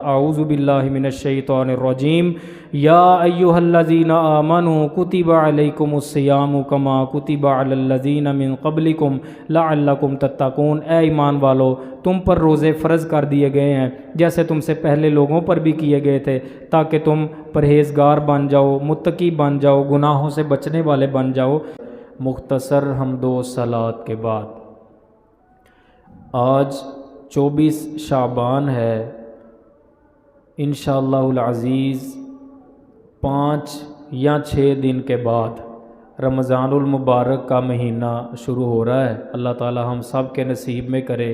اعوذ باللہ من الشیطان الرجیم یا ایہا الذین آمنوا کتب علیکم الصیام کما کتب علی الذین من قبلکم لعلکم تتقون۔ اے ایمان والو، تم پر روزے فرض کر دیے گئے ہیں جیسے تم سے پہلے لوگوں پر بھی کیے گئے تھے، تاکہ تم پرہیزگار بن جاؤ، متقی بن جاؤ، گناہوں سے بچنے والے بن جاؤ۔ مختصر حمد و صلوات کے بعد آج 24 شعبان ہے، انشاءاللہ العزیز 5 یا 6 دن کے بعد رمضان المبارک کا مہینہ شروع ہو رہا ہے۔ اللہ تعالی ہم سب کے نصیب میں کرے۔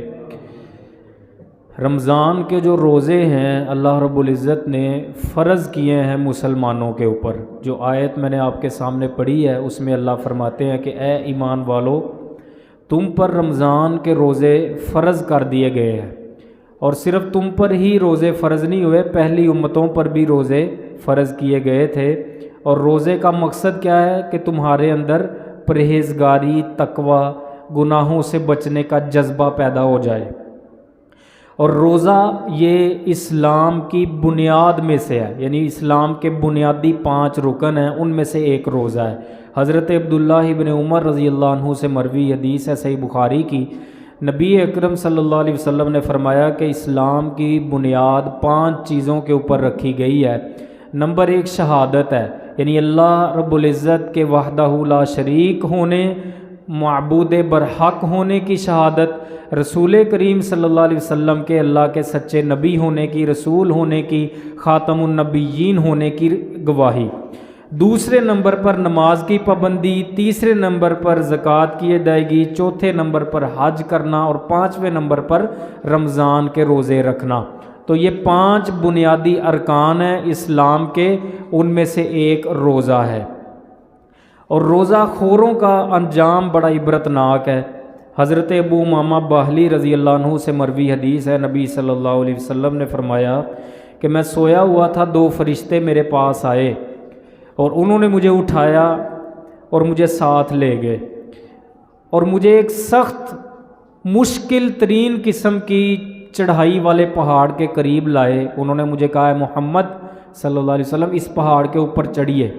رمضان کے جو روزے ہیں اللہ رب العزت نے فرض کیے ہیں مسلمانوں کے اوپر۔ جو آیت میں نے آپ کے سامنے پڑھی ہے اس میں اللہ فرماتے ہیں کہ اے ایمان والو، تم پر رمضان کے روزے فرض کر دیے گئے ہیں، اور صرف تم پر ہی روزے فرض نہیں ہوئے، پہلی امتوں پر بھی روزے فرض کیے گئے تھے۔ اور روزے کا مقصد کیا ہے کہ تمہارے اندر پرہیزگاری، تقوی، گناہوں سے بچنے کا جذبہ پیدا ہو جائے۔ اور روزہ یہ اسلام کی بنیاد میں سے ہے، یعنی اسلام کے بنیادی 5 رکن ہیں، ان میں سے ایک روزہ ہے۔ حضرت عبداللہ ابن عمر رضی اللہ عنہ سے مروی حدیث ہے صحیح بخاری کی، نبی اکرم صلی اللہ علیہ وسلم نے فرمایا کہ اسلام کی بنیاد 5 چیزوں کے اوپر رکھی گئی ہے۔ نمبر 1 شہادت ہے، یعنی اللہ رب العزت کے وحدہ لا شریک ہونے، معبود برحق ہونے کی شہادت، رسول کریم صلی اللہ علیہ وسلم کے اللہ کے سچے نبی ہونے کی، رسول ہونے کی، خاتم النبیین ہونے کی گواہی۔ دوسرے نمبر پر نماز کی پابندی، تیسرے نمبر پر زکوٰۃ کی ادائیگی، چوتھے نمبر پر حج کرنا، اور 5ویں نمبر پر رمضان کے روزے رکھنا۔ تو یہ 5 بنیادی ارکان ہیں اسلام کے، ان میں سے ایک روزہ ہے۔ اور روزہ خوروں کا انجام بڑا عبرتناک ہے۔ حضرت ابو امامہ باہلی رضی اللہ عنہ سے مروی حدیث ہے، نبی صلی اللہ علیہ وسلم نے فرمایا کہ میں سویا ہوا تھا، 2 فرشتے میرے پاس آئے اور انہوں نے مجھے اٹھایا اور مجھے ساتھ لے گئے، اور مجھے ایک سخت مشکل ترین قسم کی چڑھائی والے پہاڑ کے قریب لائے۔ انہوں نے مجھے کہا، محمد صلی اللہ علیہ وسلم اس پہاڑ کے اوپر چڑھیے۔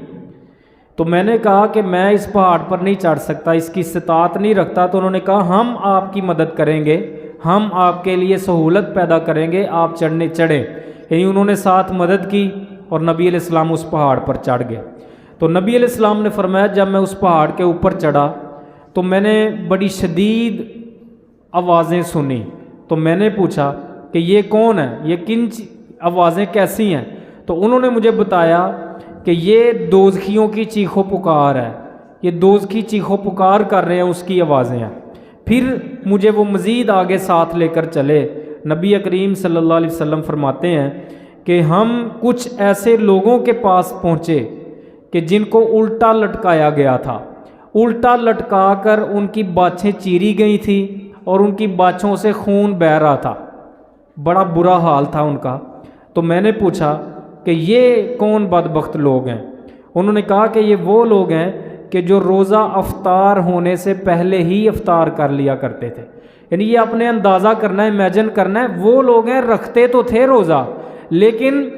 تو میں نے کہا کہ میں اس پہاڑ پر نہیں چڑھ سکتا، اس کی استطاعت نہیں رکھتا۔ تو انہوں نے کہا ہم آپ کی مدد کریں گے، ہم آپ کے لیے سہولت پیدا کریں گے، آپ چڑھیں۔ یعنی انہوں نے ساتھ مدد کی اور نبی علیہ السلام اس پہاڑ پر چڑھ گئے۔ تو نبی علیہ السلام نے فرمایا جب میں اس پہاڑ کے اوپر چڑھا تو میں نے بڑی شدید آوازیں سنی۔ تو میں نے پوچھا کہ یہ کون ہے، یہ کن آوازیں کیسی ہیں؟ تو انہوں نے مجھے بتایا کہ یہ دوزخیوں کی چیخ و پکار ہے، یہ دوزخی چیخ و پکار کر رہے ہیں، اس کی آوازیں ہیں۔ پھر مجھے وہ مزید آگے ساتھ لے کر چلے۔ نبی کریم صلی اللہ علیہ وسلم فرماتے ہیں کہ ہم کچھ ایسے لوگوں کے پاس پہنچے کہ جن کو الٹا لٹکایا گیا تھا، الٹا لٹکا کر ان کی باچھیں چیری گئی تھیں اور ان کی باچھوں سے خون بہہ رہا تھا، بڑا برا حال تھا ان کا۔ تو میں نے پوچھا کہ یہ کون بدبخت لوگ ہیں؟ انہوں نے کہا کہ یہ وہ لوگ ہیں کہ جو روزہ افطار ہونے سے پہلے ہی افطار کر لیا کرتے تھے۔ یعنی یہ اپنے اندازہ کرنا ہے، امیجن کرنا ہے، وہ لوگ ہیں رکھتے تو تھے روزہ لیکن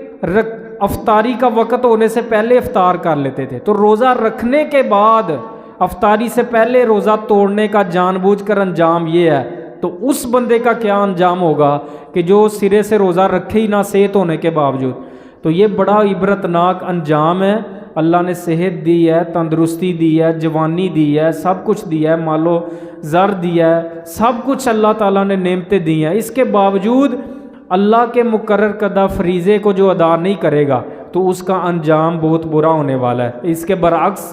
افطاری کا وقت ہونے سے پہلے افطار کر لیتے تھے۔ تو روزہ رکھنے کے بعد افطاری سے پہلے روزہ توڑنے کا جان بوجھ کر انجام یہ ہے، تو اس بندے کا کیا انجام ہوگا کہ جو سرے سے روزہ رکھے ہی نہ صحت ہونے کے باوجود۔ تو یہ بڑا عبرتناک انجام ہے۔ اللہ نے صحت دی ہے، تندرستی دی ہے، جوانی دی ہے، سب کچھ دیا ہے، مال و زر دیا ہے، سب کچھ اللہ تعالیٰ نے نعمتیں دی ہیں۔ اس کے باوجود اللہ کے مقرر کردہ فریضے کو جو ادا نہیں کرے گا تو اس کا انجام بہت برا ہونے والا ہے۔ اس کے برعکس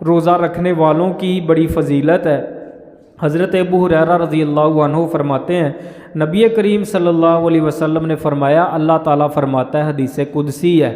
روزہ رکھنے والوں کی بڑی فضیلت ہے۔ حضرت ابو ہریرہ رضی اللہ عنہ فرماتے ہیں نبی کریم صلی اللہ علیہ وسلم نے فرمایا، اللہ تعالیٰ فرماتا ہے، حدیث قدسی ہے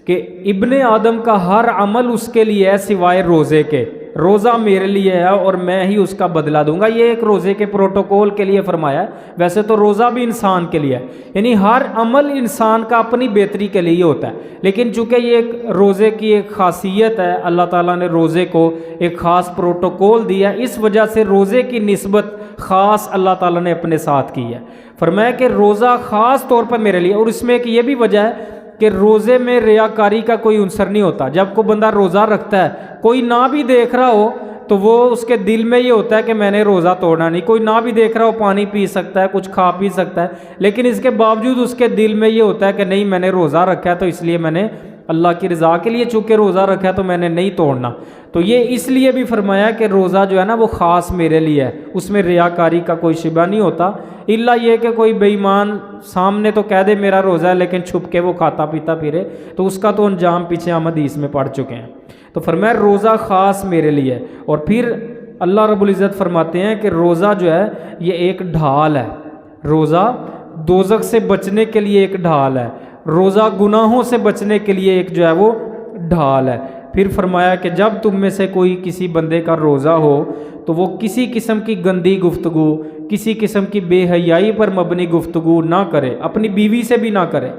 کہ ابن آدم کا ہر عمل اس کے لیے ہے سوائے روزے کے، روزہ میرے لیے ہے اور میں ہی اس کا بدلہ دوں گا۔ یہ ایک روزے کے پروٹوکول کے لیے فرمایا ہے، ویسے تو روزہ بھی انسان کے لیے ہے، یعنی ہر عمل انسان کا اپنی بہتری کے لیے ہوتا ہے، لیکن چونکہ یہ ایک روزے کی ایک خاصیت ہے، اللہ تعالیٰ نے روزے کو ایک خاص پروٹوکول دیا، اس وجہ سے روزے کی نسبت خاص اللہ تعالیٰ نے اپنے ساتھ کی ہے۔ فرمایا کہ روزہ خاص طور پر میرے لیے، اور اس میں ایک یہ بھی وجہ ہے کہ روزے میں ریاکاری کا کوئی عنصر نہیں ہوتا۔ جب کوئی بندہ روزہ رکھتا ہے، کوئی نہ بھی دیکھ رہا ہو تو وہ اس کے دل میں یہ ہوتا ہے کہ میں نے روزہ توڑنا نہیں، کوئی نہ بھی دیکھ رہا ہو پانی پی سکتا ہے، کچھ کھا پی سکتا ہے، لیکن اس کے باوجود اس کے دل میں یہ ہوتا ہے کہ نہیں میں نے روزہ رکھا ہے تو اس لیے میں نے اللہ کی رضا کے لیے چونکہ روزہ رکھا ہے تو میں نے نہیں توڑنا۔ تو یہ اس لیے بھی فرمایا کہ روزہ جو ہے نا وہ خاص میرے لیے ہے، اس میں ریاکاری کا کوئی شبہ نہیں ہوتا، الا یہ کہ کوئی بے ایمان سامنے تو کہہ دے میرا روزہ ہے لیکن چھپ کے وہ کھاتا پیتا پھرے، تو اس کا تو انجام پیچھے ہم حدیث میں پڑھ چکے ہیں۔ تو فرمایا روزہ خاص میرے لیے، اور پھر اللہ رب العزت فرماتے ہیں کہ روزہ جو ہے یہ ایک ڈھال ہے، روزہ دوزخ سے بچنے کے لیے ایک ڈھال ہے، روزہ گناہوں سے بچنے کے لیے ایک جو ہے وہ ڈھال ہے۔ پھر فرمایا کہ جب تم میں سے کوئی کسی بندے کا روزہ ہو تو وہ کسی قسم کی گندی گفتگو، کسی قسم کی بے حیائی پر مبنی گفتگو نہ کرے، اپنی بیوی سے بھی نہ کرے،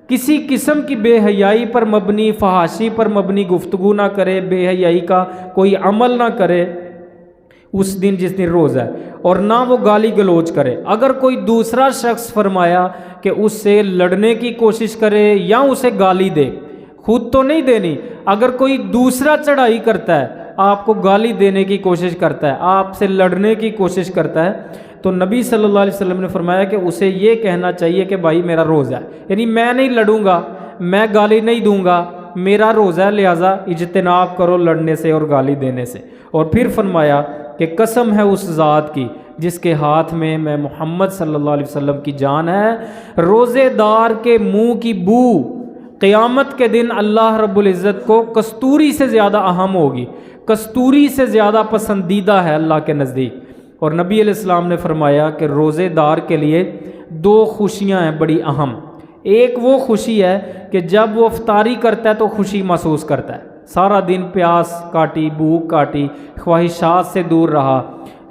کسی قسم کی بے حیائی پر مبنی، فحاشی پر مبنی گفتگو نہ کرے، بے حیائی کا کوئی عمل نہ کرے اس دن جس دن روزہ ہے، اور نہ وہ گالی گلوچ کرے۔ اگر کوئی دوسرا شخص فرمایا کہ اس سے لڑنے کی کوشش کرے یا اسے گالی دے، خود تو نہیں دینی، اگر کوئی دوسرا چڑھائی کرتا ہے، آپ کو گالی دینے کی کوشش کرتا ہے، آپ سے لڑنے کی کوشش کرتا ہے، تو نبی صلی اللہ علیہ وسلم نے فرمایا کہ اسے یہ کہنا چاہیے کہ بھائی میرا روزہ ہے، یعنی میں نہیں لڑوں گا، میں گالی نہیں دوں گا، میرا روزہ ہے، لہٰذا اجتناب کرو لڑنے سے اور گالی دینے سے۔ اور پھر فرمایا کہ قسم ہے اس ذات کی جس کے ہاتھ میں محمد صلی اللہ علیہ وسلم کی جان ہے، روزے دار کے منہ کی بو قیامت کے دن اللہ رب العزت کو کستوری سے زیادہ اہم ہوگی، کستوری سے زیادہ پسندیدہ ہے اللہ کے نزدیک۔ اور نبی علیہ السلام نے فرمایا کہ روزے دار کے لیے دو خوشیاں ہیں بڑی اہم۔ ایک وہ خوشی ہے کہ جب وہ افطاری کرتا ہے تو خوشی محسوس کرتا ہے، سارا دن پیاس کاٹی، بھوک کاٹی، خواہشات سے دور رہا،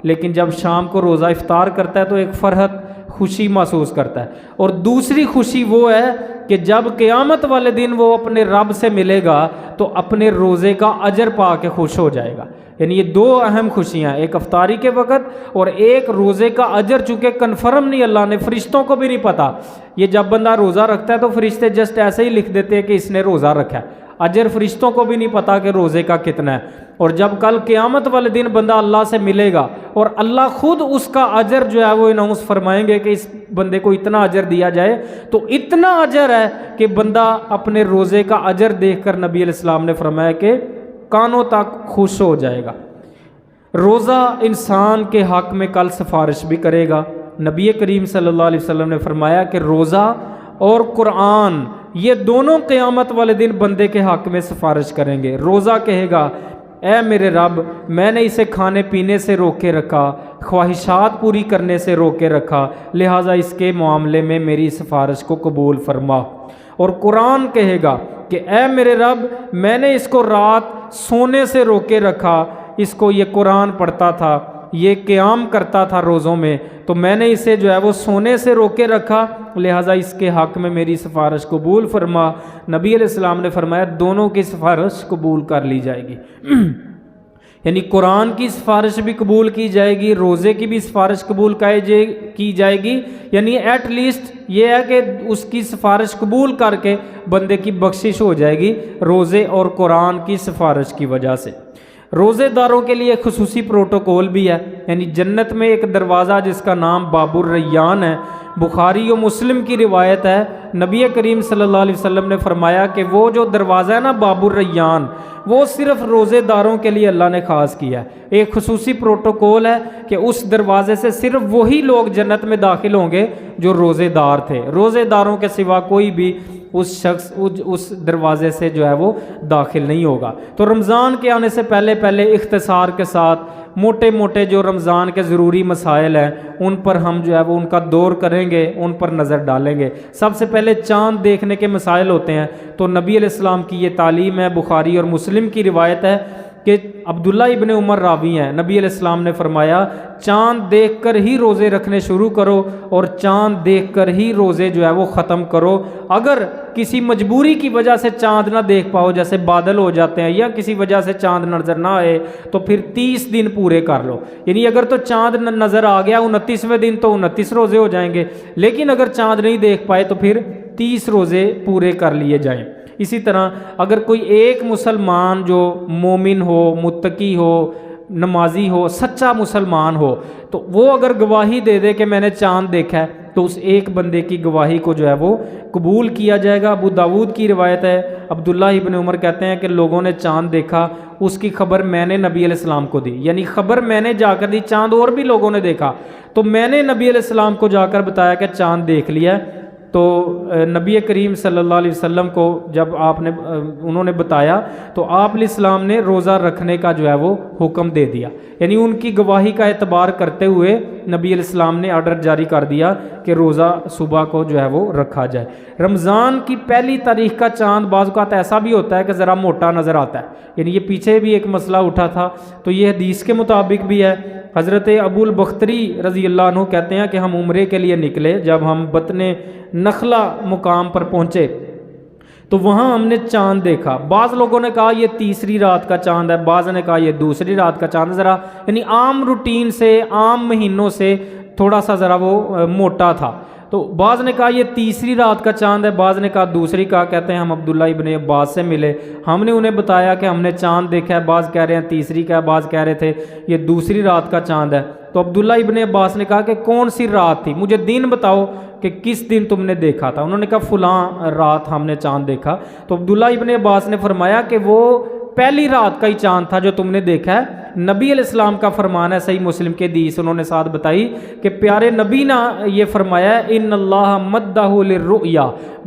لیکن جب شام کو روزہ افطار کرتا ہے تو ایک فرحت، خوشی محسوس کرتا ہے۔ اور دوسری خوشی وہ ہے کہ جب قیامت والے دن وہ اپنے رب سے ملے گا تو اپنے روزے کا اجر پا کے خوش ہو جائے گا۔ یعنی یہ دو اہم خوشیاں، ایک افطاری کے وقت اور ایک روزے کا اجر، چونکہ کنفرم نہیں، اللہ نے فرشتوں کو بھی نہیں پتا، یہ جب بندہ روزہ رکھتا ہے تو فرشتے جسٹ ایسے ہی لکھ دیتے ہیں کہ اس نے روزہ رکھا ہے، اجر فرشتوں کو بھی نہیں پتا کہ روزے کا کتنا ہے۔ اور جب کل قیامت والے دن بندہ اللہ سے ملے گا اور اللہ خود اس کا اجر جو ہے وہ اناؤنس فرمائیں گے کہ اس بندے کو اتنا اجر دیا جائے، تو اتنا اجر ہے کہ بندہ اپنے روزے کا اجر دیکھ کر نبی علیہ السلام نے فرمایا کہ کانوں تک خوش ہو جائے گا۔ روزہ انسان کے حق میں کل سفارش بھی کرے گا۔ نبی کریم صلی اللہ علیہ وسلم نے فرمایا کہ روزہ اور قرآن یہ دونوں قیامت والے دن بندے کے حق میں سفارش کریں گے۔ روزہ کہے گا اے میرے رب، میں نے اسے کھانے پینے سے روکے رکھا، خواہشات پوری کرنے سے روکے رکھا، لہٰذا اس کے معاملے میں میری سفارش کو قبول فرما۔ اور قرآن کہے گا کہ اے میرے رب، میں نے اس کو رات سونے سے روکے رکھا، اس کو یہ قرآن پڑھتا تھا، یہ قیام کرتا تھا روزوں میں، تو میں نے اسے جو ہے وہ سونے سے روکے رکھا، لہٰذا اس کے حق میں میری سفارش قبول فرما۔ نبی علیہ السلام نے فرمایا دونوں کی سفارش قبول کر لی جائے گی، یعنی قرآن کی سفارش بھی قبول کی جائے گی، روزے کی بھی سفارش قبول کی جائے گی، یعنی ایٹ لیسٹ یہ ہے کہ اس کی سفارش قبول کر کے بندے کی بخشش ہو جائے گی روزے اور قرآن کی سفارش کی وجہ سے۔ روزے داروں کے لیے خصوصی پروٹوکول بھی ہے، یعنی جنت میں ایک دروازہ جس کا نام باب الریان ہے، بخاری و مسلم کی روایت ہے، نبی کریم صلی اللہ علیہ وسلم نے فرمایا کہ وہ جو دروازہ ہے نا باب الریان، وہ صرف روزے داروں کے لیے اللہ نے خاص کیا ہے۔ ایک خصوصی پروٹوکول ہے کہ اس دروازے سے صرف وہی لوگ جنت میں داخل ہوں گے جو روزے دار تھے، روزے داروں کے سوا کوئی بھی اس دروازے سے جو ہے وہ داخل نہیں ہوگا۔ تو رمضان کے آنے سے پہلے اختصار کے ساتھ موٹے موٹے جو رمضان کے ضروری مسائل ہیں ان پر ہم جو ہے وہ ان کا دور کریں گے، ان پر نظر ڈالیں گے۔ سب سے پہلے چاند دیکھنے کے مسائل ہوتے ہیں، تو نبی علیہ السلام کی یہ تعلیم ہے، بخاری اور مسلم کی روایت ہے کہ عبداللہ ابن عمر راوی ہیں، نبی علیہ السلام نے فرمایا چاند دیکھ کر ہی روزے رکھنے شروع کرو اور چاند دیکھ کر ہی روزے جو ہے وہ ختم کرو۔ اگر کسی مجبوری کی وجہ سے چاند نہ دیکھ پاؤ، جیسے بادل ہو جاتے ہیں یا کسی وجہ سے چاند نظر نہ آئے، تو پھر 30 دن پورے کر لو۔ یعنی اگر تو چاند نظر آ گیا 29ویں دن تو 29 روزے ہو جائیں گے، لیکن اگر چاند نہیں دیکھ پائے تو پھر 30 روزے پورے کر لیے جائیں۔ اسی طرح اگر کوئی ایک مسلمان جو مومن ہو، متقی ہو، نمازی ہو، سچا مسلمان ہو، تو وہ اگر گواہی دے دے کہ میں نے چاند دیکھا ہے تو اس ایک بندے کی گواہی کو جو ہے وہ قبول کیا جائے گا۔ ابو داود کی روایت ہے، عبداللہ ابن عمر کہتے ہیں کہ لوگوں نے چاند دیکھا، اس کی خبر میں نے نبی علیہ السلام کو دی، یعنی خبر میں نے جا کر دی، چاند اور بھی لوگوں نے دیکھا تو میں نے نبی علیہ السلام کو جا کر بتایا کہ چاند دیکھ لیا ہے۔ تو نبی کریم صلی اللہ علیہ وسلم کو جب انہوں نے بتایا تو آپ علیہ السلام نے روزہ رکھنے کا جو ہے وہ حکم دے دیا، یعنی ان کی گواہی کا اعتبار کرتے ہوئے نبی علیہ السلام نے آرڈر جاری کر دیا کہ روزہ صبح کو جو ہے وہ رکھا جائے۔ رمضان کی پہلی تاریخ کا چاند بعض اوقات ایسا بھی ہوتا ہے کہ ذرا موٹا نظر آتا ہے، یعنی یہ پیچھے بھی ایک مسئلہ اٹھا تھا، تو یہ حدیث کے مطابق بھی ہے۔ حضرت ابو البختری رضی اللہ عنہ کہتے ہیں کہ ہم عمرے کے لیے نکلے، جب ہم بطن نخلا مقام پر پہنچے تو وہاں ہم نے چاند دیکھا۔ بعض لوگوں نے کہا یہ تیسری رات کا چاند ہے، بعض نے کہا یہ دوسری رات کا چاند، ذرا یعنی عام روٹین سے، عام مہینوں سے تھوڑا سا ذرا وہ موٹا تھا۔ تو بعض نے کہا یہ تیسری رات کا چاند ہے، بعض نے کہا دوسری کا۔ کہتے ہیں ہم عبداللہ ابن عباس سے ملے، ہم نے انہیں بتایا کہ ہم نے چاند دیکھا ہے، بعض کہہ رہے ہیں تیسری کا ہے، بعض کہہ رہے تھے یہ دوسری رات کا چاند ہے۔ تو عبداللہ ابن عباس نے کہا کہ کون سی رات تھی، مجھے دن بتاؤ کہ کس دن تم نے دیکھا تھا۔ انہوں نے کہا فلاں رات ہم نے چاند دیکھا۔ تو عبداللہ ابن عباس نے فرمایا کہ وہ پہلی رات کا ہی چاند تھا جو تم نے دیکھا ہے۔ نبی علیہ السلام کا فرمان ہے، صحیح مسلم کے حدیث انہوں نے ساتھ بتائی کہ پیارے نبی نے یہ فرمایا ہے ان اللہ مدہ للرؤیا،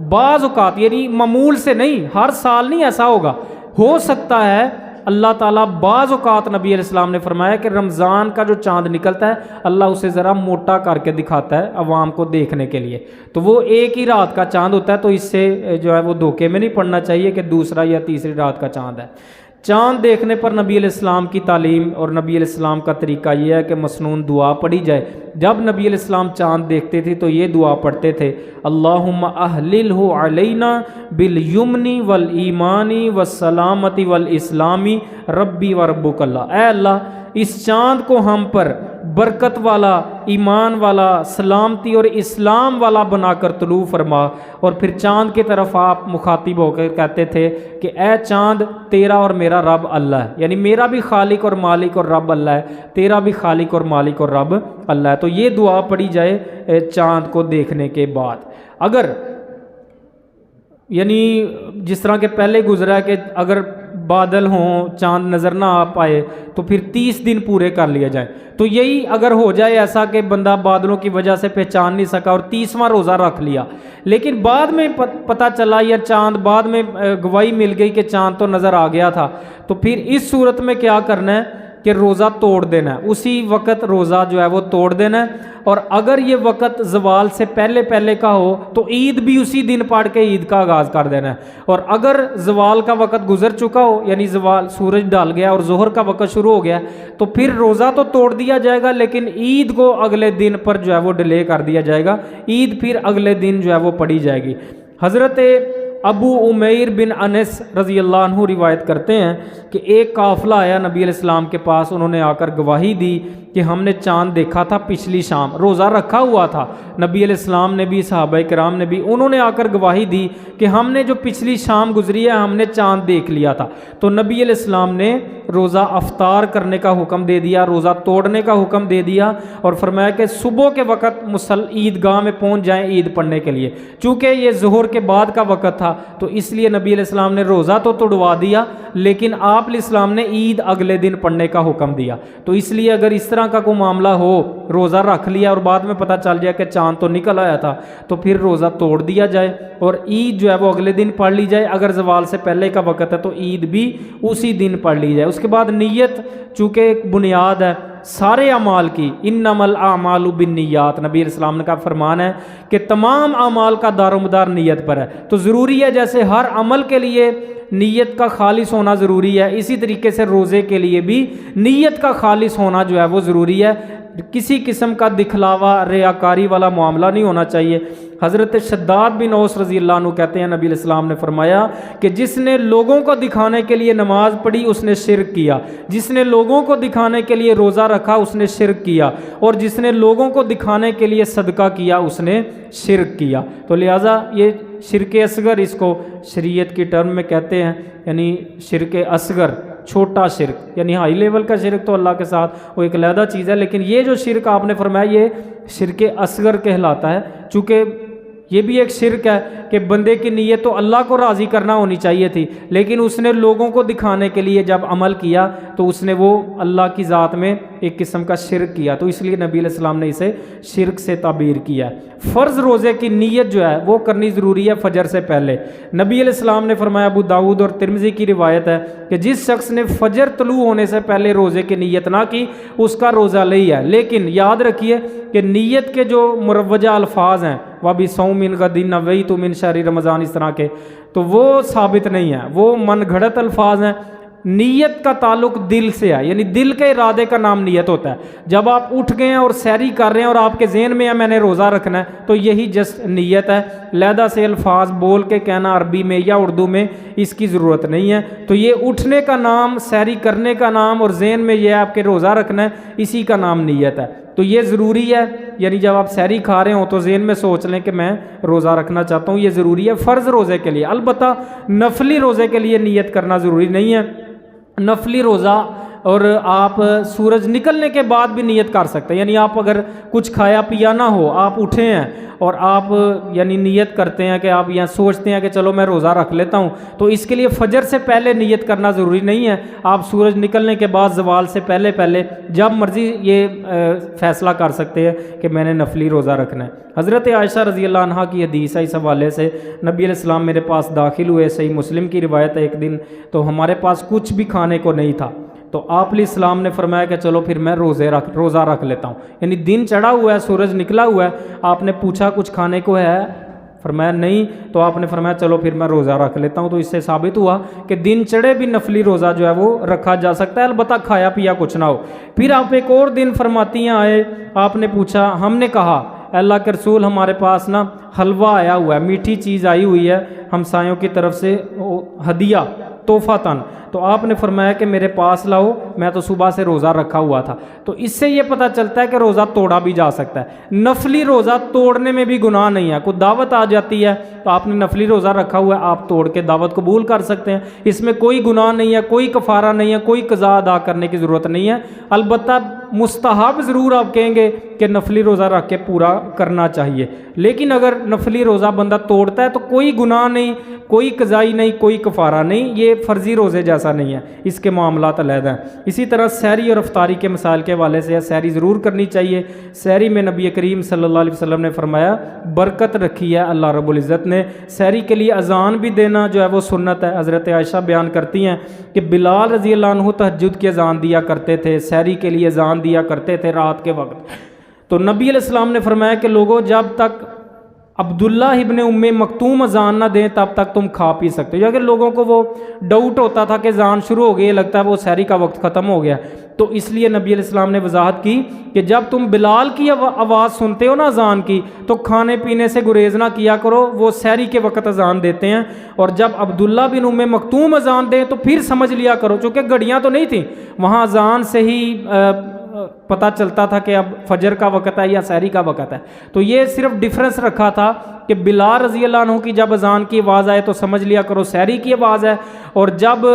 بعض اوقات یعنی معمول سے نہیں، ہر سال نہیں ایسا ہوگا، ہو سکتا ہے اللہ تعالیٰ بعض اوقات نبی علیہ السلام نے فرمایا کہ رمضان کا جو چاند نکلتا ہے اللہ اسے ذرا موٹا کر کے دکھاتا ہے عوام کو دیکھنے کے لیے، تو وہ ایک ہی رات کا چاند ہوتا ہے، تو اس سے جو ہے وہ دھوکے میں نہیں پڑنا چاہیے کہ دوسرا یا تیسری رات کا چاند ہے۔ چاند دیکھنے پر نبی علیہ السلام کی تعلیم اور نبی علیہ السلام کا طریقہ یہ ہے کہ مسنون دعا پڑھی جائے۔ جب نبی علیہ السلام چاند دیکھتے تھے تو یہ دعا پڑھتے تھے، اللہم اہللہ علینا بالیمن والایمان والسلامت والاسلام ربی و ربک اللہ، اے اللہ اس چاند کو ہم پر برکت والا، ایمان والا، سلامتی اور اسلام والا بنا کر طلوع فرما۔ اور پھر چاند کی طرف آپ مخاطب ہو کر کہتے تھے کہ اے چاند تیرا اور میرا رب اللہ ہے، یعنی میرا بھی خالق اور مالک اور رب اللہ ہے، تیرا بھی خالق اور مالک اور رب اللہ ہے۔ تو یہ دعا پڑھی جائے چاند کو دیکھنے کے بعد۔ اگر یعنی جس طرح کہ پہلے گزرا ہے کہ اگر بادل ہوں، چاند نظر نہ آ پائے تو پھر 30 دن پورے کر لیا جائے، تو یہی اگر ہو جائے ایسا کہ بندہ بادلوں کی وجہ سے پہچان نہیں سکا اور 30واں روزہ رکھ لیا، لیکن بعد میں پتہ چلا یا چاند بعد میں گواہی مل گئی کہ چاند تو نظر آ گیا تھا، تو پھر اس صورت میں کیا کرنا ہے کہ روزہ توڑ دینا ہے، اسی وقت روزہ جو ہے وہ توڑ دینا ہے۔ اور اگر یہ وقت زوال سے پہلے کا ہو تو عید بھی اسی دن پڑھ کے عید کا آغاز کر دینا ہے، اور اگر زوال کا وقت گزر چکا ہو یعنی زوال سورج ڈال گیا اور ظہر کا وقت شروع ہو گیا تو پھر روزہ تو توڑ دیا جائے گا، لیکن عید کو اگلے دن پر جو ہے وہ ڈیلے کر دیا جائے گا، عید پھر اگلے دن جو ہے وہ پڑھی جائے گی۔ حضرت ابو عمیر بن انس رضی اللہ عنہ روایت کرتے ہیں کہ ایک قافلہ آیا نبی علیہ السلام کے پاس، انہوں نے آ کر گواہی دی کہ ہم نے چاند دیکھا تھا پچھلی شام، روزہ رکھا ہوا تھا، نبی علیہ السلام نے بھی، صحابہ کرام نے بھی، انہوں نے آ کر گواہی دی کہ ہم نے جو پچھلی شام گزری ہے ہم نے چاند دیکھ لیا تھا۔ تو نبی علیہ السلام نے روزہ افطار کرنے کا حکم دے دیا، روزہ توڑنے کا حکم دے دیا، اور فرمایا کہ صبح کے وقت عیدگاہ میں پہنچ جائیں عید پڑھنے کے لیے، چونکہ یہ ظہر کے بعد کا وقت تھا تو اس لیے نبی علیہ السلام نے روزہ تو توڑوا دیا، لیکن آپ علیہ السلام نے عید اگلے دن پڑھنے کا حکم دیا۔ تو اس لیے اگر اس طرح کا کوئی معاملہ ہو، روزہ رکھ لیا اور بعد میں پتہ چل جائے کہ چاند تو نکل آیا تھا، تو پھر روزہ توڑ دیا جائے اور عید جو ہے وہ اگلے دن پڑھ لی جائے۔ اگر زوال سے پہلے کا وقت ہے تو عید بھی اسی دن پڑھ لی جائے۔ اس کے بعد نیت چونکہ ایک بنیاد ہے، سارے اعمال کی، انما الاعمال بالنیات، نبی علیہ السلام نے کا فرمان ہے کہ تمام اعمال کا دار و مدار نیت پر ہے۔ تو ضروری ہے جیسے ہر عمل کے لیے نیت کا خالص ہونا ضروری ہے، اسی طریقے سے روزے کے لیے بھی نیت کا خالص ہونا جو ہے وہ ضروری ہے، کسی قسم کا دکھلاوا ریاکاری والا معاملہ نہیں ہونا چاہیے۔ حضرت شداد بن اوس رضی اللہ عنہ کہتے ہیں نبی علیہ السلام نے فرمایا کہ جس نے لوگوں کو دکھانے کے لیے نماز پڑھی اس نے شرک کیا، جس نے لوگوں کو دکھانے کے لیے روزہ رکھا اس نے شرک کیا، اور جس نے لوگوں کو دکھانے کے لیے صدقہ کیا اس نے شرک کیا۔ تو لہٰذا یہ شرک اصغر اس کو شریعت کی ٹرم میں کہتے ہیں، یعنی شرک اصغر، چھوٹا شرک، یعنی ہائی لیول کا شرک تو اللہ کے ساتھ وہ ایک علیحدہ چیز ہے، لیکن یہ جو شرک آپ نے فرمایا یہ شرک اصغر کہلاتا ہے، چونکہ یہ بھی ایک شرک ہے کہ بندے کی نیت تو اللہ کو راضی کرنا ہونی چاہیے تھی، لیکن اس نے لوگوں کو دکھانے کے لیے جب عمل کیا تو اس نے وہ اللہ کی ذات میں ایک قسم کا شرک کیا، تو اس لیے نبی علیہ السلام نے اسے شرک سے تعبیر کیا ہے۔ فرض روزے کی نیت جو ہے وہ کرنی ضروری ہے فجر سے پہلے۔ نبی علیہ السلام نے فرمایا، ابو داؤد اور ترمذی کی روایت ہے کہ جس شخص نے فجر طلوع ہونے سے پہلے روزے کی نیت نہ کی اس کا روزہ نہیں ہے، لیکن یاد رکھیے کہ نیت کے جو مروجہ الفاظ ہیں وَبِصَوْمٍ غَدٍ نَوَيْتُ مِنْ شَهْرِ رمضان، اس طرح کے، تو وہ ثابت نہیں ہیں، وہ من گھڑت الفاظ ہیں۔ نیت کا تعلق دل سے ہے، یعنی دل کے ارادے کا نام نیت ہوتا ہے۔ جب آپ اٹھ گئے ہیں اور سحری کر رہے ہیں اور آپ کے ذہن میں ہے میں نے روزہ رکھنا ہے تو یہی جسٹ نیت ہے، علیحدہ سے الفاظ بول کے کہنا عربی میں یا اردو میں اس کی ضرورت نہیں ہے۔ تو یہ اٹھنے کا نام، سحری کرنے کا نام اور ذہن میں یہ آپ کے روزہ رکھنا ہے، اسی کا نام نیت ہے۔ تو یہ ضروری ہے، یعنی جب آپ سحری کھا رہے ہوں تو ذہن میں سوچ لیں کہ میں روزہ رکھنا چاہتا ہوں، یہ ضروری ہے فرض روزے کے لیے۔ البتہ نفلی روزے کے لیے نیت کرنا ضروری نہیں ہے۔ نفلی روزہ اور آپ سورج نکلنے کے بعد بھی نیت کر سکتے ہیں، یعنی آپ اگر کچھ کھایا پیا نہ ہو، آپ اٹھے ہیں اور آپ یعنی نیت کرتے ہیں کہ آپ یہاں سوچتے ہیں کہ چلو میں روزہ رکھ لیتا ہوں، تو اس کے لیے فجر سے پہلے نیت کرنا ضروری نہیں ہے، آپ سورج نکلنے کے بعد زوال سے پہلے جب مرضی یہ فیصلہ کر سکتے ہیں کہ میں نے نفلی روزہ رکھنا ہے۔ حضرت عائشہ رضی اللہ عنہ کی حدیث ہے اس حوالے سے، نبی علیہ السلام میرے پاس داخل ہوئے، صحیح مسلم کی روایت ہے، ایک دن تو ہمارے پاس کچھ بھی کھانے کو نہیں تھا، تو آپ علیہ السلام نے فرمایا کہ چلو پھر میں روزہ رکھ لیتا ہوں، یعنی دن چڑھا ہوا ہے، سورج نکلا ہوا ہے، آپ نے پوچھا کچھ کھانے کو ہے، فرمایا نہیں، تو آپ نے فرمایا چلو پھر میں روزہ رکھ لیتا ہوں۔ تو اس سے ثابت ہوا کہ دن چڑھے بھی نفلی روزہ جو ہے وہ رکھا جا سکتا ہے، البتہ کھایا پیا کچھ نہ ہو۔ پھر آپ ایک اور دن فرماتی ہیں آئے، آپ نے پوچھا، ہم نے کہا اللہ کے رسول ہمارے پاس نا حلوہ آیا ہوا ہے، میٹھی چیز آئی ہوئی ہے ہمسایوں کی طرف سے، ہدیہ تحفہ تن، تو آپ نے فرمایا کہ میرے پاس لاؤ، میں تو صبح سے روزہ رکھا ہوا تھا۔ تو اس سے یہ پتہ چلتا ہے کہ روزہ توڑا بھی جا سکتا ہے، نفلی روزہ توڑنے میں بھی گناہ نہیں ہے۔ کوئی دعوت آ جاتی ہے تو آپ نے نفلی روزہ رکھا ہوا ہے، آپ توڑ کے دعوت قبول کر سکتے ہیں، اس میں کوئی گناہ نہیں ہے، کوئی کفارہ نہیں ہے، کوئی قضا ادا کرنے کی ضرورت نہیں ہے۔ البتہ مستحب ضرور آپ کہیں گے کہ نفلی روزہ رکھ کے پورا کرنا چاہیے، لیکن اگر نفلی روزہ بندہ توڑتا ہے تو کوئی گناہ نہیں، کوئی قضائی نہیں، کوئی کفارہ نہیں، یہ فرضی روزے جیسا نہیں ہے، اس کے معاملات علیحدہ ہیں۔ اسی طرح سحری اور افطاری کے مسائل کے حوالے سے سحری ضرور کرنی چاہیے۔ سحری میں نبی کریم صلی اللہ علیہ وسلم نے فرمایا برکت رکھی ہے اللہ رب العزت نے۔ سحری کے لیے اذان بھی دینا جو ہے وہ سنت ہے۔ حضرت عائشہ بیان کرتی ہیں کہ بلال رضی اللہ عنہ تہجد کی اذان دیا کرتے تھے، سحری کے لیے اذان دیا کرتے تھے رات کے وقت۔ تو نبی علیہ السلام نے فرمایا کہ لوگوں جب تک عبداللہ ابن ام مکتوم اذان نہ دیں تب تک تم کھا پی سکتے ہو۔ اگر لوگوں کو وہ ڈاؤٹ ہوتا تھا کہ اذان شروع ہو گئی، لگتا ہے وہ سحری کا وقت ختم ہو گیا، تو اس لیے نبی علیہ السلام نے وضاحت کی کہ جب تم بلال کی آواز سنتے ہو نا اذان کی، تو کھانے پینے سے گریز نہ کیا کرو، وہ سحری کے وقت اذان دیتے ہیں، اور جب عبداللہ بن ام مکتوم اذان دیں تو پھر سمجھ لیا کرو، چونکہ گھڑیاں تو نہیں تھیں وہاں، اذان سے ہی پتہ چلتا تھا کہ اب فجر کا وقت ہے یا سحری کا وقت ہے۔ تو یہ صرف ڈیفرنس رکھا تھا کہ بلال رضی اللہ عنہ کی جب اذان کی آواز آئے تو سمجھ لیا کرو سحری کی آواز ہے، اور جب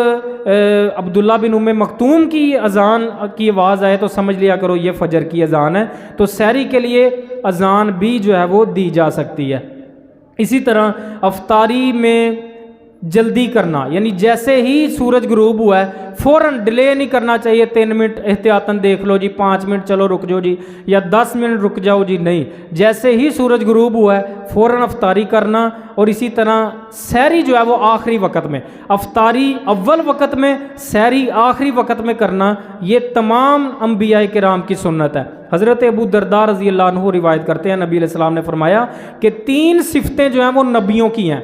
عبداللہ بن ام مکتوم کی اذان کی آواز آئے تو سمجھ لیا کرو یہ فجر کی اذان ہے۔ تو سحری کے لیے اذان بھی جو ہے وہ دی جا سکتی ہے۔ اسی طرح افطاری میں جلدی کرنا، یعنی جیسے ہی سورج غروب ہوا ہے فوراً ڈیلے نہیں کرنا چاہیے، 3 منٹ احتیاطاً دیکھ لو جی، 5 منٹ چلو رک جاؤ جی، یا 10 منٹ رک جاؤ جی، نہیں، جیسے ہی سورج غروب ہوا ہے فوراً افطاری کرنا۔ اور اسی طرح سحری جو ہے وہ آخری وقت میں، افطاری اول وقت میں، سحری آخری وقت میں کرنا، یہ تمام انبیاء کرام کی سنت ہے۔ حضرت ابو درداء رضی اللہ عنہ روایت کرتے ہیں، نبی علیہ السلام نے فرمایا کہ 3 صفتیں جو ہیں وہ نبیوں کی ہیں،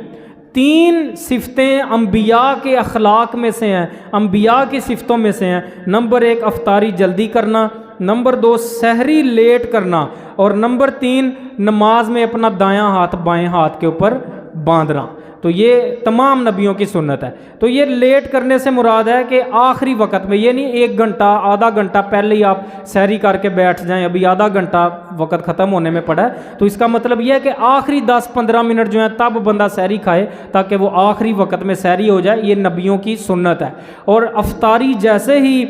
3 صفتیں انبیاء کے اخلاق میں سے ہیں، انبیاء کی صفتوں میں سے ہیں۔ نمبر 1 افطاری جلدی کرنا، نمبر 2 سحری لیٹ کرنا، اور نمبر 3 نماز میں اپنا دایاں ہاتھ بائیں ہاتھ کے اوپر باندھنا۔ تو یہ تمام نبیوں کی سنت ہے۔ تو یہ لیٹ کرنے سے مراد ہے کہ آخری وقت میں، یہ نہیں 1 گھنٹہ آدھا گھنٹہ پہلے ہی آپ سحری کر کے بیٹھ جائیں، ابھی آدھا گھنٹہ وقت ختم ہونے میں پڑا ہے، تو اس کا مطلب یہ ہے کہ آخری 10-15 منٹ جو ہیں تب بندہ سحری کھائے تاکہ وہ آخری وقت میں سحری ہو جائے، یہ نبیوں کی سنت ہے۔ اور افطاری جیسے ہی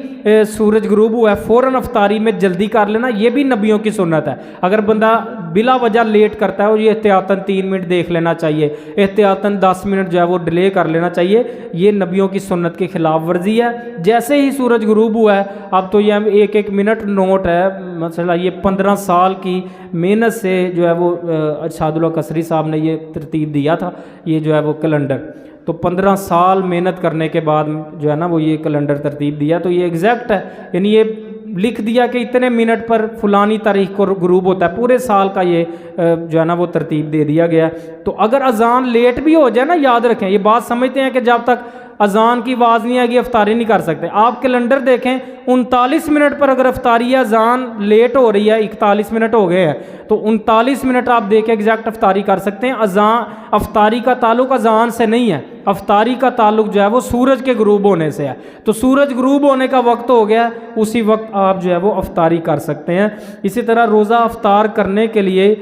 سورج غروب ہوا ہے فوراً افطاری میں جلدی کر لینا، یہ بھی نبیوں کی سنت ہے۔ اگر بندہ بلا وجہ لیٹ کرتا ہے اور یہ احتیاطاً 3 منٹ دیکھ لینا چاہیے، احتیاطاً 10 منٹ جو ہے وہ ڈیلے کر لینا چاہیے، یہ نبیوں کی سنت کی خلاف ورزی ہے۔ جیسے ہی سورج غروب ہوا ہے، اب تو یہ 1-1 منٹ نوٹ ہے، مثلا یہ 15 سال کی محنت سے جو ہے وہ ارشاد اللہ قصری صاحب نے یہ ترتیب دیا تھا، یہ جو ہے وہ کیلنڈر، تو 15 سال محنت کرنے کے بعد جو ہے نا وہ یہ کیلنڈر ترتیب دیا، تو یہ ایگزیکٹ ہے، یعنی یہ لکھ دیا کہ اتنے منٹ پر فلانی تاریخ کو غروب ہوتا ہے، پورے سال کا یہ جو ہے نا وہ ترتیب دے دیا گیا۔ تو اگر اذان لیٹ بھی ہو جائے نا، یاد رکھیں یہ بات سمجھتے ہیں کہ جب تک اذان کی آواز نہیں آئے گی افطاری نہیں کر سکتے، آپ کیلنڈر دیکھیں 39 منٹ پر اگر افطاری ہے، اذان لیٹ ہو رہی ہے، 41 منٹ ہو گئے ہیں، تو 39 منٹ آپ دیکھ کے ایگزیکٹ افطاری کر سکتے ہیں۔ افطاری کا تعلق اذان سے نہیں ہے، افطاری کا تعلق جو ہے وہ سورج کے غروب ہونے سے ہے، تو سورج غروب ہونے کا وقت ہو گیا، اسی وقت آپ جو ہے وہ افطاری کر سکتے ہیں۔ اسی طرح روزہ افطار کرنے کے لیے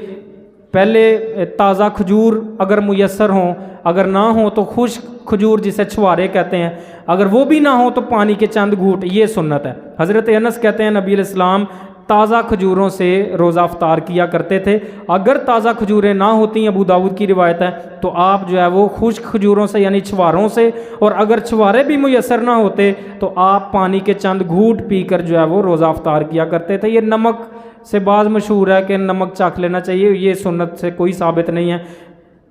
پہلے تازہ کھجور اگر میسر ہوں، اگر نہ ہوں تو خشک کھجور جسے چھوارے کہتے ہیں، اگر وہ بھی نہ ہوں تو پانی کے چند گھونٹ، یہ سنت ہے۔ حضرت انس کہتے ہیں نبی علیہ السلام تازہ کھجوروں سے روزہ افطار کیا کرتے تھے، اگر تازہ کھجوریں نہ ہوتی، ابو داؤد کی روایت ہے، تو آپ جو ہے وہ خشک کھجوروں سے یعنی چھواروں سے، اور اگر چھوارے بھی میسر نہ ہوتے تو آپ پانی کے چند گھونٹ پی کر جو ہے وہ روزہ افطار کیا کرتے تھے۔ یہ نمک سے بعض مشہور ہے کہ نمک چکھ لینا چاہیے، یہ سنت سے کوئی ثابت نہیں ہے۔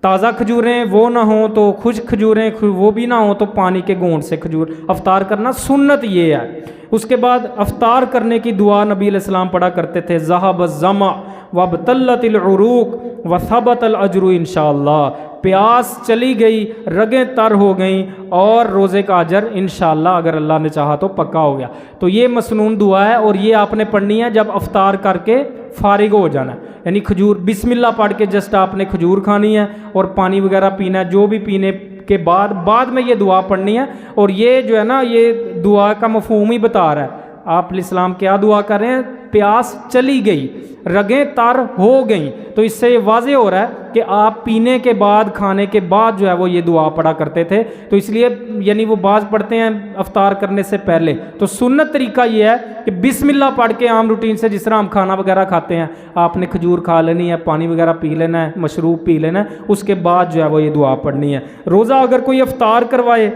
تازہ کھجوریں وہ نہ ہوں تو خشک کھجوریں وہ بھی نہ ہوں تو پانی کے گھونٹ سے کھجور افطار کرنا سنت یہ ہے۔ اس کے بعد افطار کرنے کی دعا نبی علیہ السلام پڑھا کرتے تھے، ذہب الظمأ وابتلت العروق وثبت الاجر انشاءاللہ، پیاس چلی گئی، رگیں تر ہو گئیں، اور روزے کا اجر انشاءاللہ اگر اللہ نے چاہا تو پکا ہو گیا۔ تو یہ مسنون دعا ہے، اور یہ آپ نے پڑھنی ہے جب افطار کر کے فارغ ہو جانا ہے، یعنی کھجور بسم اللہ پڑھ کے جسٹ آپ نے کھجور کھانی ہے اور پانی وغیرہ پینا ہے، جو بھی پینے کے بعد میں یہ دعا پڑھنی ہے۔ اور یہ جو ہے نا یہ دعا کا مفہوم ہی بتا رہا ہے، آپ علیہ السلام کیا دعا کر رہے ہیں؟ پیاس چلی گئی، رگیں تر ہو گئیں، تو اس سے یہ واضح ہو رہا ہے کہ آپ پینے کے بعد کھانے کے بعد جو ہے وہ یہ دعا پڑھا کرتے تھے۔ تو اس لیے یعنی وہ بعض پڑھتے ہیں افطار کرنے سے پہلے، تو سنت طریقہ یہ ہے کہ بسم اللہ پڑھ کے عام روٹین سے جس طرح ہم کھانا وغیرہ کھاتے ہیں، آپ نے کھجور کھا لینی ہے، پانی وغیرہ پی لینا ہے، مشروب پی لینا ہے، اس کے بعد جو ہے وہ یہ دعا پڑھنی ہے۔ روزہ اگر کوئی افطار کروائے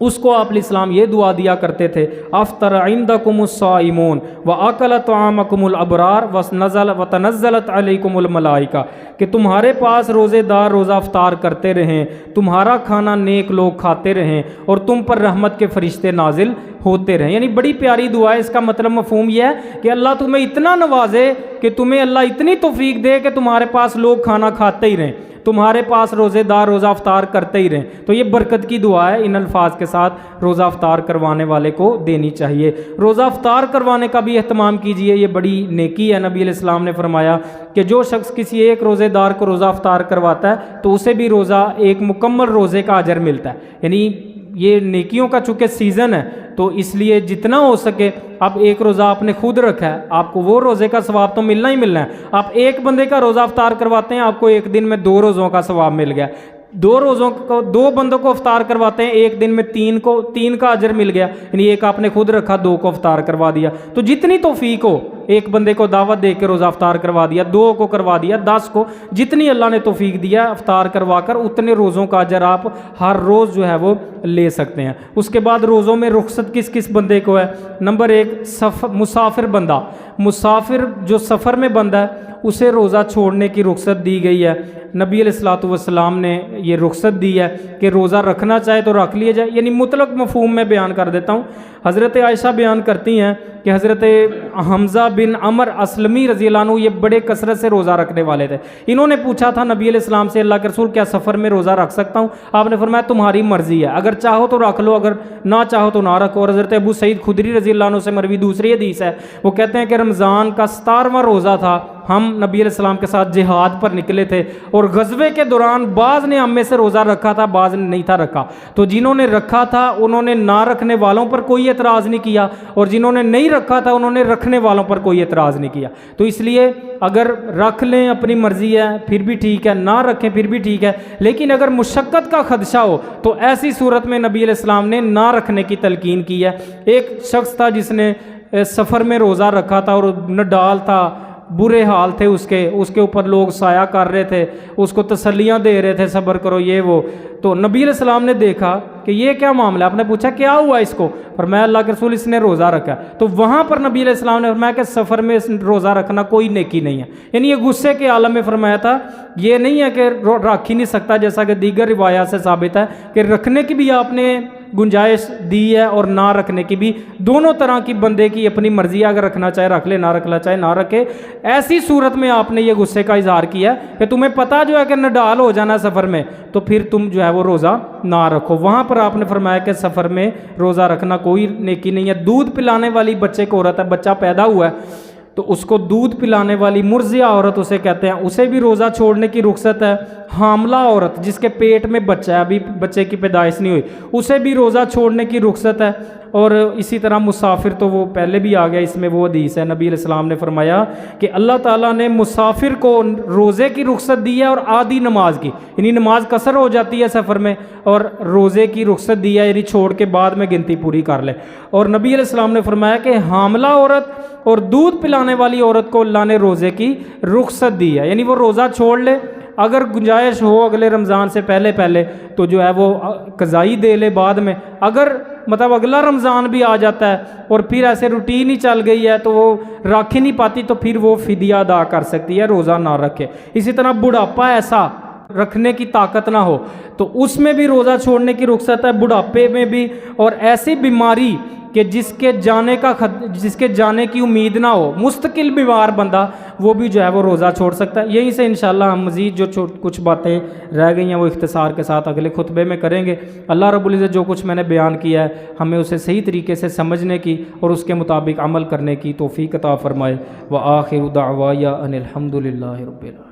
اس کو آپ علیہ السلام یہ دعا دیا کرتے تھے، افطر عندکم الصائمون واکل طعامکم الابرار وتنزلت علیکم الملائکہ، کہ تمہارے پاس روزے دار روزہ افطار کرتے رہیں، تمہارا کھانا نیک لوگ کھاتے رہیں، اور تم پر رحمت کے فرشتے نازل ہوتے رہیں۔ یعنی بڑی پیاری دعا ہے، اس کا مطلب مفہوم یہ ہے کہ اللہ تمہیں اتنا نوازے کہ تمہیں اللہ اتنی توفیق دے کہ تمہارے پاس لوگ کھانا کھاتے ہی رہیں، تمہارے پاس روزے دار روزہ افطار کرتے ہی رہیں۔ تو یہ برکت کی دعا ہے، ان الفاظ کے ساتھ روزہ افطار کروانے والے کو دینی چاہیے۔ روزہ افطار کروانے کا بھی اہتمام کیجئے، یہ بڑی نیکی ہے۔ نبی علیہ السلام نے فرمایا کہ جو شخص کسی ایک روزے دار کو روزہ افطار کرواتا ہے تو اسے بھی روزہ ایک مکمل روزے کا اجر ملتا ہے۔ یعنی یہ نیکیوں کا چونکہ سیزن ہے تو اس لیے جتنا ہو سکے، اب ایک روزہ آپ نے خود رکھا ہے، آپ کو وہ روزے کا ثواب تو ملنا ہی ملنا ہے۔ آپ ایک بندے کا روزہ افطار کرواتے ہیں، آپ کو ایک دن میں 2 روزوں کا ثواب مل گیا، 2 بندوں کو افطار کرواتے ہیں، ایک دن میں 3 کا اجر مل گیا، یعنی ایک آپ نے خود رکھا، 2 کو افطار کروا دیا۔ تو جتنی توفیق ہو ایک بندے کو دعوت دے کے روزہ افطار کروا دیا، 2 کو کروا دیا، 10 کو، جتنی اللہ نے توفیق دیا افطار کروا کر اتنے روزوں کا اجر آپ ہر روز جو ہے وہ لے سکتے ہیں۔ اس کے بعد روزوں میں رخصت کس کس بندے کو ہے؟ نمبر 1 مسافر بندہ، مسافر جو سفر میں بندہ ہے اسے روزہ چھوڑنے کی رخصت دی گئی ہے۔ نبی علیہ الصلوۃ والسلام نے یہ رخصت دی ہے کہ روزہ رکھنا چاہے تو رکھ لیا جائے، یعنی مطلق مفہوم میں بیان کر دیتا ہوں۔ حضرت عائشہ بیان کرتی ہیں کہ حضرت حمزہ بن عمر اسلمی رضی اللہ عنہ یہ بڑے کثرت سے روزہ رکھنے والے تھے۔ انہوں نے پوچھا تھا نبی علیہ السلام سے، اللہ کے رسول کیا سفر میں روزہ رکھ سکتا ہوں؟ آپ نے فرمایا تمہاری مرضی ہے، اگر چاہو تو رکھ لو، اگر نہ چاہو تو نہ رکھو۔ اور حضرت ابو سعید خدری رضی اللہ عنہ سے مروی دوسری حدیث ہے، وہ کہتے ہیں کہ رمضان کا 17واں روزہ تھا، ہم نبی علیہ السلام کے ساتھ جہاد پر نکلے تھے اور غزوے کے دوران بعض نے ہم میں سے روزہ رکھا تھا، بعض نے نہیں تھا رکھا، تو جنہوں نے رکھا تھا انہوں نے نہ رکھنے والوں پر کوئی اعتراض نہیں کیا، اور جنہوں نے نہیں رکھا تھا انہوں نے رکھنے والوں پر کوئی اعتراض نہیں کیا۔ تو اس لیے اگر رکھ لیں اپنی مرضی ہے پھر بھی ٹھیک ہے، نہ رکھیں پھر بھی ٹھیک ہے، لیکن اگر مشقت کا خدشہ ہو تو ایسی صورت میں نبی علیہ السلام نے نہ رکھنے کی تلقین کی ہے۔ ایک شخص تھا جس نے سفر میں روزہ رکھا تھا اور نڈال تھا، برے حال تھے اس کے اوپر لوگ سایہ کر رہے تھے، اس کو تسلیاں دے رہے تھے، صبر کرو یہ وہ، تو نبی علیہ السلام نے دیکھا کہ یہ کیا معاملہ ہے، آپ نے پوچھا کیا ہوا اس کو؟ فرمایا اللہ کے رسول اس نے روزہ رکھا۔ تو وہاں پر نبی علیہ السلام نے فرمایا کہ سفر میں روزہ رکھنا کوئی نیکی نہیں ہے، یعنی یہ غصے کے عالم میں فرمایا تھا، یہ نہیں ہے کہ رکھ ہی نہیں سکتا، جیسا کہ دیگر روایات سے ثابت ہے کہ رکھنے کی بھی آپ نے گنجائش دی ہے اور نہ رکھنے کی بھی، دونوں طرح کی بندے کی اپنی مرضی ہے، اگر رکھنا چاہے رکھ لے، نہ رکھنا چاہے نہ رکھے۔ ایسی صورت میں آپ نے یہ غصے کا اظہار کیا کہ تمہیں پتہ جو ہے کہ نڈال ہو جانا سفر میں، تو پھر تم جو ہے وہ روزہ نہ رکھو۔ وہاں پر آپ نے فرمایا کہ سفر میں روزہ رکھنا کوئی نیکی نہیں ہے۔ دودھ پلانے والی بچے کو عورت ہے، بچہ پیدا ہوا ہے تو اس کو دودھ پلانے والی مرضیہ عورت اسے کہتے ہیں، اسے بھی روزہ چھوڑنے کی رخصت ہے۔ حاملہ عورت جس کے پیٹ میں بچہ ہے، ابھی بچے کی پیدائش نہیں ہوئی، اسے بھی روزہ چھوڑنے کی رخصت ہے۔ اور اسی طرح مسافر تو وہ پہلے بھی آ گیا، اس میں وہ حدیث ہے، نبی علیہ السلام نے فرمایا کہ اللہ تعالیٰ نے مسافر کو روزے کی رخصت دی ہے اور آدھی نماز کی، یعنی نماز قصر ہو جاتی ہے سفر میں، اور روزے کی رخصت دی ہے، یعنی چھوڑ کے بعد میں گنتی پوری کر لے۔ اور نبی علیہ السلام نے فرمایا کہ حاملہ عورت اور دودھ پلانے والی عورت کو اللہ نے روزے کی رخصت دی ہے، یعنی وہ روزہ چھوڑ لے، اگر گنجائش ہو اگلے رمضان سے پہلے تو جو ہے وہ قضائی دے لے بعد میں، اگر مطلب اگلا رمضان بھی آ جاتا ہے اور پھر ایسے روٹین ہی چل گئی ہے تو وہ رکھ ہی نہیں پاتی، تو پھر وہ فدیہ ادا کر سکتی ہے، روزہ نہ رکھے۔ اسی طرح بڑھاپا ایسا رکھنے کی طاقت نہ ہو تو اس میں بھی روزہ چھوڑنے کی رخصت ہے، بڑھاپے میں بھی، اور ایسی بیماری کہ جس کے جانے کی امید نہ ہو، مستقل بیمار بندہ، وہ بھی جو ہے وہ روزہ چھوڑ سکتا ہے۔ یہیں سے انشاءاللہ ہم مزید جو کچھ باتیں رہ گئی ہیں وہ اختصار کے ساتھ اگلے خطبے میں کریں گے۔ اللہ رب العزت جو کچھ میں نے بیان کیا ہے ہمیں اسے صحیح طریقے سے سمجھنے کی اور اس کے مطابق عمل کرنے کی توفیق عطا فرمائے۔ وآخر دعوایا ان الحمد للہ رب العالمین۔